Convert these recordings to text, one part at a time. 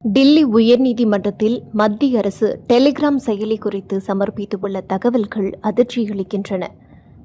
டில்லி உயர்நீதிமன்றத்தில் மத்திய அரசு டெலிகிராம் செயலி குறித்து சமர்ப்பித்துள்ள தகவல்கள் அதிர்ச்சியளிக்கின்றன.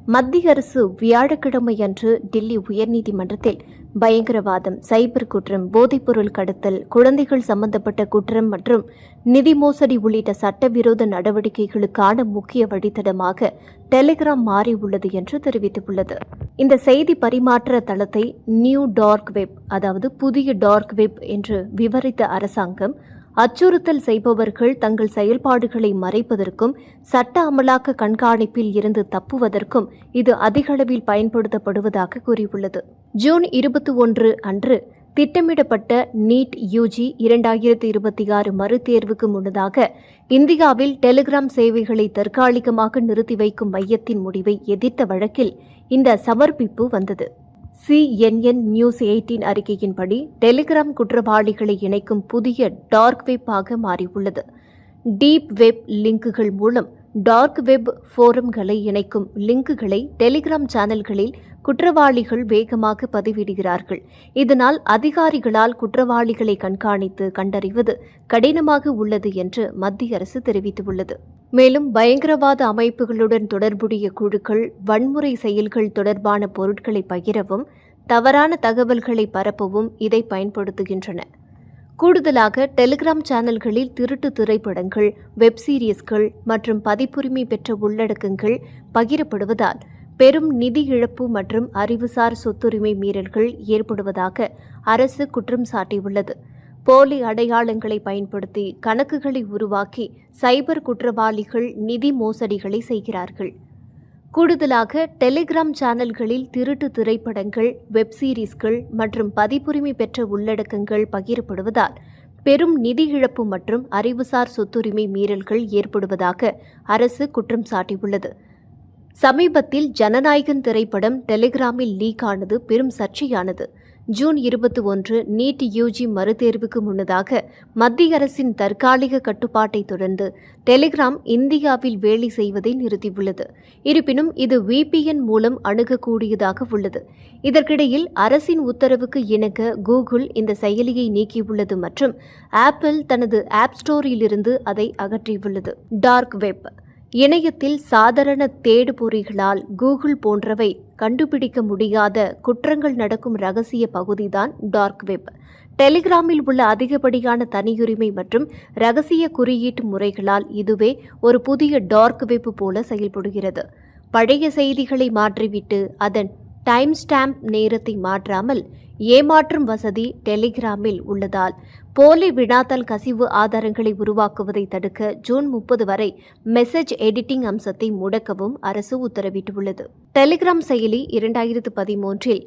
மத்திய அரசு வியாழக்கிழமையன்று டில்லி உயர்நீதிமன்றத்தில் பயங்கரவாதம், சைபர் குற்றம், போதைப்பொருள் கடத்தல், குழந்தைகள் சம்பந்தப்பட்ட குற்றம் மற்றும் நிதி மோசடி உள்ளிட்ட சட்டவிரோத நடவடிக்கைகளுக்கான முக்கிய வழித்தடமாக டெலிகிராம் மாறியுள்ளது என்று தெரிவித்துள்ளது. இந்த செய்தி பரிமாற்ற தளத்தை நியூ டார்க் வெப், அதாவது புதிய டார்க் வெப் என்று விவரித்த அரசாங்கம், அச்சுறுத்தல் செய்பவர்கள் தங்கள் செயல்பாடுகளை மறைப்பதற்கும் சட்ட அமலாக்க கண்காணிப்பில் இருந்து தப்புவதற்கும் இது அதிகளவில் பயன்படுத்தப்படுவதாக கூறியுள்ளது. ஜூன் 21 அன்று திட்டமிடப்பட்ட நீட் யுஜி 2026 மறுதேர்வுக்கு முன்னதாக இந்தியாவில் டெலிகிராம் சேவைகளை தற்காலிகமாக நிறுத்தி வைக்கும் மையத்தின் முடிவை எதிர்த்த வழக்கில் இந்த சமர்ப்பிப்பு வந்தது. CNN நியூஸ் 18 அறிக்கையின்படி டெலிகிராம் குற்றவாளிகளை இணைக்கும் புதிய டார்க் வெப் ஆக மாறியுள்ளது. டீப் வெப் லிங்குகள் மூலம் டார்க் வெப் ஃபோரம்களை இணைக்கும் லிங்குகளை டெலிகிராம் சேனல்களில் குற்றவாளிகள் வேகமாக பதிவிடுகிறார்கள். இதனால் அதிகாரிகளால் குற்றவாளிகளை கண்காணித்து கண்டறிவது கடினமாக உள்ளது என்று மத்திய அரசு தெரிவித்துள்ளது. மேலும் பயங்கரவாத அமைப்புகளுடன் தொடர்புடைய குழுக்கள் வன்முறை செயல்கள் தொடர்பான பொருட்களை பகிரவும் தவறான தகவல்களை பரப்பவும் இதை பயன்படுத்துகின்றன. கூடுதலாக டெலிகிராம் சேனல்களில் திருட்டு திரைப்படங்கள், வெப் சீரிஸ்கள் மற்றும் பதிப்புரிமை பெற்ற உள்ளடக்கங்கள் பகிரப்படுவதால் பெரும் நிதி இழப்பு மற்றும் அறிவுசார் சொத்துரிமை மீறல்கள் ஏற்படுவதாக அரசு குற்றம் சாட்டியுள்ளது. போலி அடையாளங்களை பயன்படுத்தி கணக்குகளை உருவாக்கி சைபர் குற்றவாளிகள் நிதி மோசடிகளை செய்கிறார்கள். கூடுதலாக டெலிகிராம் சேனல்களில் திருட்டு திரைப்படங்கள், வெப் சீரிஸ்கள் மற்றும் பதிப்புரிமை பெற்ற உள்ளடக்கங்கள் பகிரப்படுவதால் பெரும் நிதி இழப்பு மற்றும் அறிவுசார் சொத்துரிமை மீறல்கள் ஏற்படுவதாக அரசு குற்றம் சாட்டியுள்ளது. சமீபத்தில் ஜனநாயகன் திரைப்படம் டெலிகிராமில் லீக் ஆனது பெரும் சர்ச்சையானது. ஜூன் 21 நீட் யுஜி மறுதேர்வுக்கு முன்னதாக மத்திய அரசின் தற்காலிக கட்டுப்பாட்டை தொடர்ந்து டெலிகிராம் இந்தியாவில் வேலை செய்வதை நிறுத்தியுள்ளது. இருப்பினும் இது VPN மூலம் அணுகக்கூடியதாக உள்ளது. இதற்கிடையில் அரசின் உத்தரவுக்கு இணங்க கூகுள் இந்த செயலியை நீக்கியுள்ளது மற்றும் ஆப்பிள் தனது ஆப் ஸ்டோரிலிருந்து அதை அகற்றியுள்ளது. டார்க் வெப் இணையத்தில் சாதாரண தேடுபொறிகளால் கூகுள் போன்றவை கண்டுபிடிக்க முடியாத குற்றங்கள் நடக்கும் ரகசிய பகுதிதான் டார்க் வெப். டெலிகிராமில் உள்ள அதிகப்படியான தனியுரிமை மற்றும் ரகசிய குறியீட்டு முறைகளால் இதுவே ஒரு புதிய டார்க் வெப் போல செயல்படுகிறது. பழைய செய்திகளை மாற்றிவிட்டு அதன் டைம் ஸ்டாம்ப் நேரத்தை மாற்றாமல் ஏமாற்றும் வசதி டெலிகிராமில் உள்ளதால் போலி வினாத்தாள் கசிவு ஆதாரங்களை உருவாக்குவதை தடுக்க ஜூன் 30 வரை மெசேஜ் எடிட்டிங் அம்சத்தை முடக்கவும் அரசு உத்தரவிட்டுள்ளது. டெலிகிராம் செயலி 2013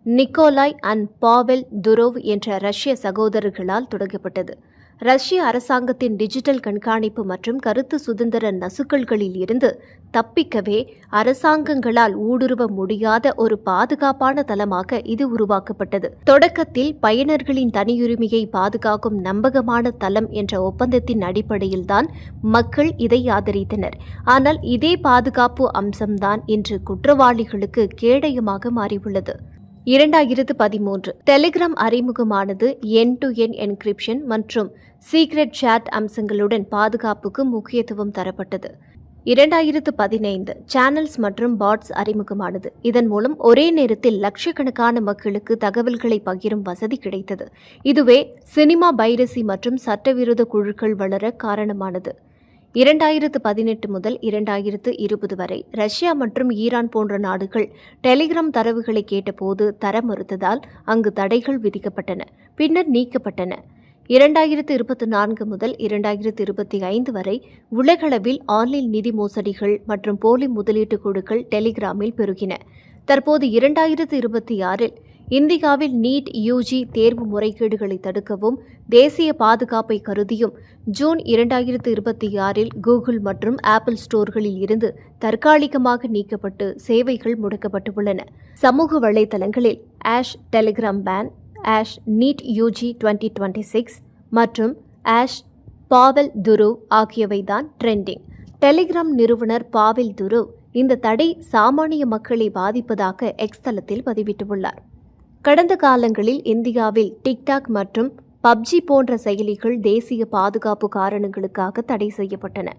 நிக்கோலாய் அண்ட் பாவெல் துரோவ் என்ற ரஷ்ய சகோதரர்களால் தொடங்கப்பட்டது. ரஷ்ய அரசாங்கத்தின் டிஜிட்டல் கண்காணிப்பு மற்றும் கருத்து சுதந்திர நசுக்கல்களில் இருந்து தப்பிக்கவே அரசாங்கங்களால் ஊடுருவ முடியாத ஒரு பாதுகாப்பான தளமாக இது உருவாக்கப்பட்டது. தொடக்கத்தில் பயனர்களின் தனியுரிமையை பாதுகாக்கும் நம்பகமான தளம் என்ற ஒப்பந்தத்தின் அடிப்படையில்தான் மக்கள் இதை ஆதரித்தனர். ஆனால் இதே பாதுகாப்பு அம்சம்தான் இன்று குற்றவாளிகளுக்கு கேடயமாக மாறியுள்ளது. 2013 டெலிகிராம் அறிமுகமானது எண்ட்-டு-எண்ட் என்கிரிப்ஷன் மற்றும் சீக்ரெட் சாட் அம்சங்களுடன் பாதுகாப்புக்கு முக்கியத்துவம் தரப்பட்டது. 2015 சேனல்ஸ் மற்றும் பாட்ஸ் அறிமுகமானது. இதன் மூலம் ஒரே நேரத்தில் லட்சக்கணக்கான மக்களுக்கு தகவல்களை பகிரும் வசதி கிடைத்தது. இதுவே சினிமா பைரசி மற்றும் சட்டவிரோத குழுக்கள் வளர காரணமானது. 2018 முதல் 2020 வரை ரஷ்யா மற்றும் ஈரான் போன்ற நாடுகள் டெலிகிராம் தரவுகளை கேட்டபோது தர மறுத்ததால் அங்கு தடைகள் விதிக்கப்பட்டன, பின்னர் நீக்கப்பட்டன. 2024 முதல் 2025 வரை உலகளவில் ஆன்லைன் நிதி மோசடிகள் மற்றும் போலி முதலீட்டு குழுக்கள் டெலிகிராமில் பெருகின. தற்போது 2026 இந்தியாவில் நீட் யுஜி தேர்வு முறைகேடுகளை தடுக்கவும் தேசிய பாதுகாப்பை கருதியும் ஜூன் 2026 கூகுள் மற்றும் ஆப்பிள் ஸ்டோர்களில் இருந்து தற்காலிகமாக நீக்கப்பட்டு சேவைகள் முடக்கப்பட்டுள்ளன. சமூக வலைதளங்களில் டெலிகிராம் பேன், நீட் யுஜி 2026 மற்றும் பாவெல் துரோவ் ஆகியவைதான் ட்ரெண்டிங். டெலிகிராம் நிறுவனர் பாவெல் துரோவ் இந்த தடை சாமானிய மக்களை பாதிப்பதாக எக்ஸ் தளத்தில் பதிவிட்டுள்ளார். கடந்த காலங்களில் இந்தியாவில் டிக்டாக் மற்றும் பப்ஜி போன்ற செயலிகள் தேசிய பாதுகாப்பு காரணங்களுக்காக தடை செய்யப்பட்டன.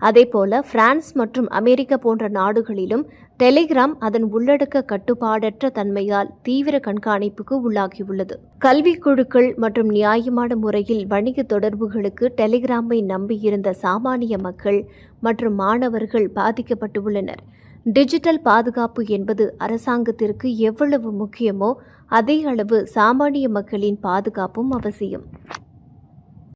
அதேபோல பிரான்ஸ் மற்றும் அமெரிக்கா போன்ற நாடுகளிலும் டெலிகிராம் அதன் உள்ளடக்க கட்டுப்பாடற்ற தன்மையால் தீவிர கண்காணிப்புக்கு உள்ளாகியுள்ளது. கல்விக் குழுக்கள் மற்றும் நியாயமான முறையில் வணிக தொடர்புகளுக்கு டெலிகிராமை நம்பியிருந்த சாமானிய மக்கள் மற்றும் மாணவர்கள் பாதிக்கப்பட்டுள்ளனர். டிஜிட்டல் பாதுகாப்பு என்பது அரசாங்கத்திற்கு எவ்வளவு முக்கியமோ அதே அளவு சாமானிய மக்களின் பாதுகாப்பும் அவசியம்.